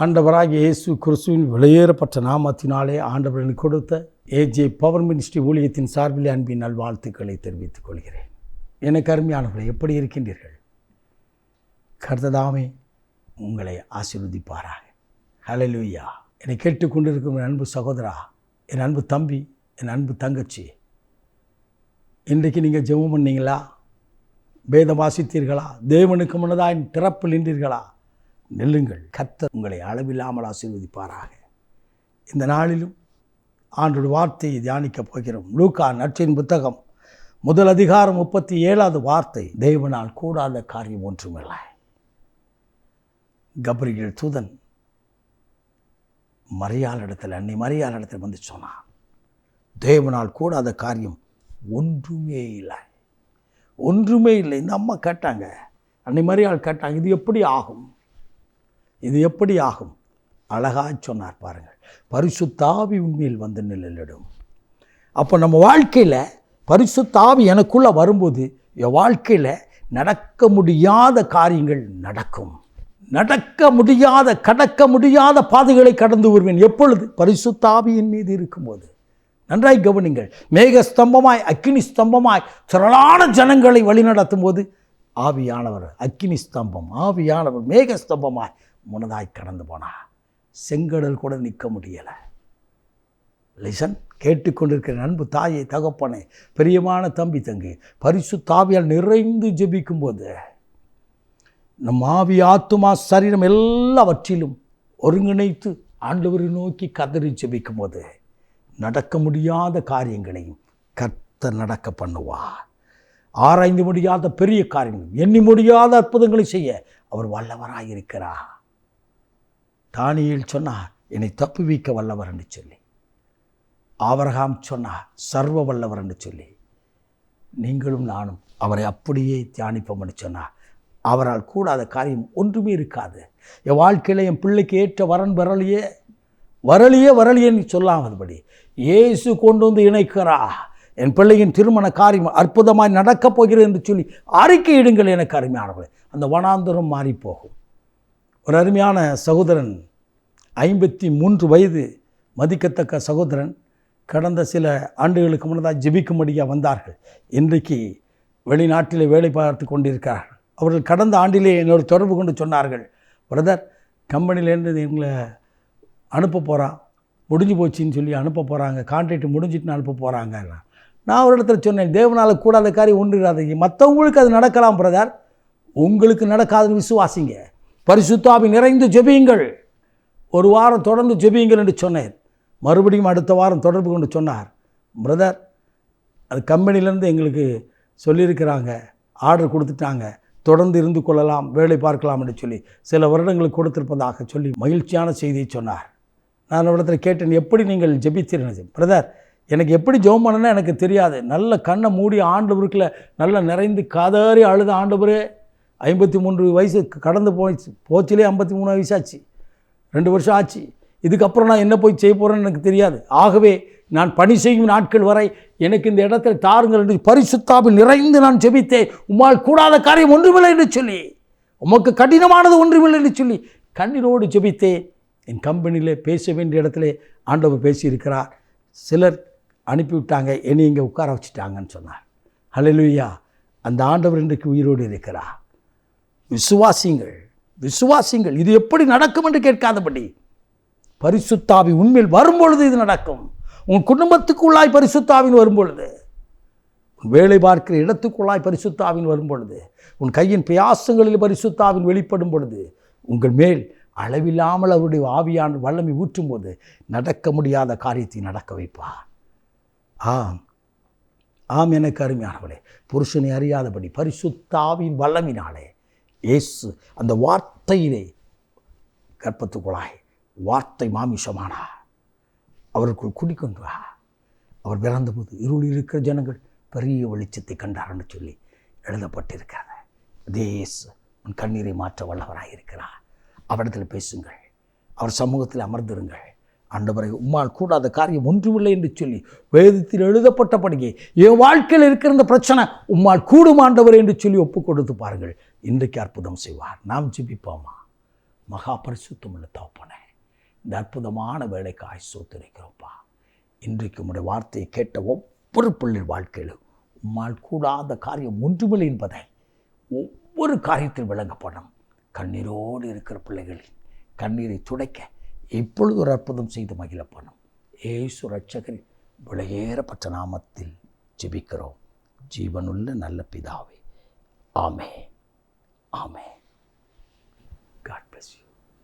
ஆண்டவராகிய இயேசு கிறிஸ்துவின் வெளியேறப்பட்ட நாமத்தினாலே ஆண்டவர்களுக்கு கொடுத்த ஏஜே பவர் மினிஸ்ட்ரி ஊழியத்தின் சார்பில் அன்பின் நல்வாழ்த்துக்களை தெரிவித்துக் கொள்கிறேன். எனக்கு அருமையானவர்களே, எப்படி இருக்கின்றீர்கள்? கர்த்ததாமே உங்களை ஆசீர்வதிப்பாராக. ஹல்லேலூயா. என்னை கேட்டுக்கொண்டிருக்கும் என் அன்பு சகோதரா, என் அன்பு தம்பி, என் அன்பு தங்கச்சி, இன்றைக்கு நீங்கள் ஜெபம் பண்ணீங்களா? வேதம் வாசித்தீர்களா? தேவனுக்கு முன்னதாக திறப்பில் நின்றீர்களா? நெல்லுங்கள். கர்த்தர் உங்களை அளவில்லாமல் ஆசீர்வதிப்பாராக. இந்த நாளிலும் ஆண்டோட வார்த்தையை தியானிக்கப் போகிறோம். லூக்கா நற்செய்தியின் புத்தகம் 1 அதிகாரம் 37வது வார்த்தை. தேவனால் கூடாத காரியம் ஒன்றுமில்லை. கபிரியேல் தூதன் அன்னை மரியாளிடத்தில் வந்து சொன்னான், தேவனால் கூடாத காரியம் ஒன்றுமே இல்லை, ஒன்றுமே இல்லை. இந்த அம்மா கேட்டாங்க, அன்னை மரியாள் கேட்டாங்க, இது எப்படி ஆகும், இது எப்படி ஆகும்? அழகாக சொன்னார் பாருங்கள். பரிசுத்த ஆவி உண்மையில் வந்து நிழலிடும். அப்போ நம்ம வாழ்க்கையில் பரிசுத்த ஆவி எனக்குள்ளே வரும்போது என் வாழ்க்கையில் நடக்க முடியாத காரியங்கள் நடக்கும். நடக்க முடியாத, கடக்க முடியாத பாதைகளை கடந்து வருவேன். எப்பொழுது? பரிசுத்த ஆவியின் மீது இருக்கும்போது. நன்றாய் கவனிங்கள். மேக ஸ்தம்பமாய், அக்கினி ஸ்தம்பமாய் திரளான ஜனங்களை வழிநடத்தும் போது ஆவியானவர், அக்கினி ஸ்தம்பம், ஆவியானவர் மேக ஸ்தம்பமாய் முன்னதாய் கடந்து போனார். செங்கடல் கூட நிற்க முடியலை. லிசன். கேட்டுக்கொண்டிருக்கிற அன்பு தாயை, தகப்பனே, பிரியமான தம்பி, தங்கி, பரிசுத்த ஆவியால் நிறைந்து ஜெபிக்கும் போது நம் ஆவி, ஆத்துமா, சரீரம் எல்லாவற்றிலும் ஒருங்கிணைத்து ஆண்டவரை நோக்கி கதறி ஜெபிக்கும் போது நடக்க முடியாத காரியங்களையும் கர்த்தர் நடக்க பண்ணுவார். ஆராய்ந்து முடியாத பெரிய காரியங்கள், எண்ணி முடியாத அற்புதங்களை செய்ய அவர் வல்லவராக இருக்கிறார். தானியேல் சொன்னார், என்னை தப்புவிக்க வல்லவர் என்று சொல்லி. ஆபிரகாம் சொன்னார், சர்வ வல்லவர் என்று சொல்லி. நீங்களும் நானும் அவரை அப்படியே தியானிப்போம் என்று சொன்னார். அவரால் கூடாத காரியம் ஒன்றுமே இருக்காது. என் வாழ்க்கையில் என் பிள்ளைக்கு ஏற்ற வரன் வரலியேன்னு சொல்லாமதுபடி இயேசு கொண்டு வந்து இணைக்கிறா. என் பிள்ளையின் திருமண காரியம் அற்புதமாய் நடக்கப் போகிறது என்று சொல்லி அறிக்கையிடுங்கள். எனக்கு அருமையானவர்களே, அந்த வனாந்தரம் மாறிப்போகும். ஒரு அருமையான சகோதரன், 53 வயது மதிக்கத்தக்க சகோதரன், கடந்த சில ஆண்டுகளுக்கு முன்னதாக ஜெபிக்கும்படியாக வந்தார்கள். இன்றைக்கு வெளிநாட்டில் வேலை பார்த்து கொண்டிருக்கிறார்கள். அவர்கள் கடந்த ஆண்டிலே என்னோட தொடர்பு கொண்டு சொன்னார்கள், பிரதர், கம்பெனிலேருந்து எங்களை அனுப்ப போகிறான், முடிஞ்சு போச்சின்னு சொல்லி அனுப்ப போகிறாங்க, கான்ட்ராக்ட் முடிஞ்சிட்டு அனுப்ப போகிறாங்க. நான் ஒரு இடத்துல சொன்னேன், தேவனால் கூடாத காரியம் ஒன்றுறாது. மற்றவங்களுக்கு அது நடக்கலாம் பிரதர், உங்களுக்கு நடக்காதுன்னு விசுவாசிங்க. பரிசுத்த ஆவி நிறைந்து ஜெபியுங்கள். ஒரு வாரம் தொடர்ந்து ஜெபியுங்கள் என்று சொன்னேன். மறுபடியும் அடுத்த வாரம் தொடர்பு கொண்டு சொன்னார், பிரதர், அது கம்பெனிலேருந்து எங்களுக்கு சொல்லியிருக்கிறாங்க, ஆர்டர் கொடுத்துட்டாங்க, தொடர்ந்து இருந்து கொள்ளலாம், வேலை பார்க்கலாம் என்று சொல்லி சில வருடங்களுக்கு கொடுத்திருப்பதாக சொல்லி மகிழ்ச்சியான செய்தியை சொன்னார். நான் இடத்துல கேட்டேன், எப்படி நீங்கள் ஜெபித்தீர்கள்? பிரதர், எனக்கு எப்படி ஜெபம் பண்ணனா எனக்கு தெரியாது. நல்ல கண்ணை மூடி ஆண்டவருக்குள்ள நல்லா நிறைந்து காதாரி அழுத, ஆண்டவரே, 53 வயசு கடந்து போச்சிலே 53 வயசாச்சு, 2 வருஷம் ஆச்சு. இதுக்கப்புறம் நான் என்ன போய் செய்ய போகிறேன்னு எனக்கு தெரியாது. ஆகவே நான் பணி செய்யும் நாட்கள் வரை எனக்கு இந்த இடத்துல தாருங்கள் என்று பரிசுத்த ஆவி நிறைந்து நான் ஜெபித்தேன். உம்மால் கூடாத காரியம் ஒன்றுமில்லை என்று சொல்லி, உமக்கு கடினமானது ஒன்றுமில்லை என்று சொல்லி கண்ணீரோடு ஜெபித்தேன். என் கம்பெனியில் பேச வேண்டிய இடத்துல ஆண்டவர் பேசியிருக்கிறார். சிலர் அனுப்பிவிட்டாங்க, என்னை இங்கே உட்கார வச்சுட்டாங்கன்னு சொன்னார். ஹல்லேலூயா. அந்த ஆண்டவர் இன்றைக்கு உயிரோடு இருக்கிறார். விசுவாசிங்கள். இது எப்படி நடக்கும் என்று கேட்காதபடி பரிசுத்த ஆவி உண்மையில் வரும்பொழுது இது நடக்கும். உன் குடும்பத்துக்குள்ளாய் பரிசுத்த ஆவின் வரும்பொழுது, உன் வேலை பார்க்கிற இடத்துக்குள்ளாய் பரிசுத்த ஆவின் வரும்பொழுது, உன் கையின் பிரயாசங்களில் பரிசுத்த ஆவின் வெளிப்படும் பொழுது, உங்கள் மேல் அளவில்லாமல் அவருடைய ஆவியான வல்லமை ஊற்றும் போது நடக்க முடியாத காரியத்தை நடக்க வைப்பார். ஆம் எனக்கு அருமையானவளே, புருஷனை அறியாதபடி பரிசுத்த ஆவியின் வல்லமினாலே இயேசு அந்த வார்த்தையிலே கர்ப்பத்துக்குள்ளாய் வார்த்தை மாமிசமானார், அவருக்குள் குடிக்கொண்டார். அவர் பிறந்தபோது இருள் இருக்கிற ஜனங்கள் பெரிய வெளிச்சத்தை கண்டார்னு சொல்லி எழுதப்பட்டிருக்கிறது. அதே இயேசு உன் கண்ணீரை மாற்ற வல்லவராக இருக்கிறார். அவரிடத்தில் பேசுங்கள், அவர் சமூகத்தில் அமர்ந்திருங்கள். ஆண்டவரை, உம்மால் கூடாத காரியம் ஒன்றுமில்லை என்று சொல்லி வேதத்தில் எழுதப்பட்டபடியே என் வாழ்க்கையில் இருக்கிற இந்த பிரச்சனை உம்மால் கூடும் ஆண்டவர் என்று சொல்லி ஒப்பு கொடுத்து பாருங்கள். இன்றைக்கு அற்புதம் செய்வார். நாம் ஜெபிப்போமா? மகா பரிசுத்தமுள்ள தகப்பனே, இந்த அற்புதமான வேலைக்காய் ஸ்தோத்திரிக்கிறோம்ப்பா. இன்றைக்கு உம்முடைய வார்த்தையை கேட்ட ஒவ்வொரு பிள்ளை வாழ்க்கையிலும் உம்மால் கூடாத காரியம் ஒன்றுமில்லை என்பதை ஒவ்வொரு காரியத்தில் விளங்கப்படும். கண்ணீரோடு இருக்கிற பிள்ளைகளின் கண்ணீரை துடைக்க இப்பொழுது ஒரு அற்புதம் செய்து மகிழப்படும். இயேசு இரட்சகரின் விலையேறப்பட்ட நாமத்தில் ஜெபிக்கிறோம் ஜீவனுள்ள நல்ல பிதாவே. ஆமென். ஆமென். God bless you.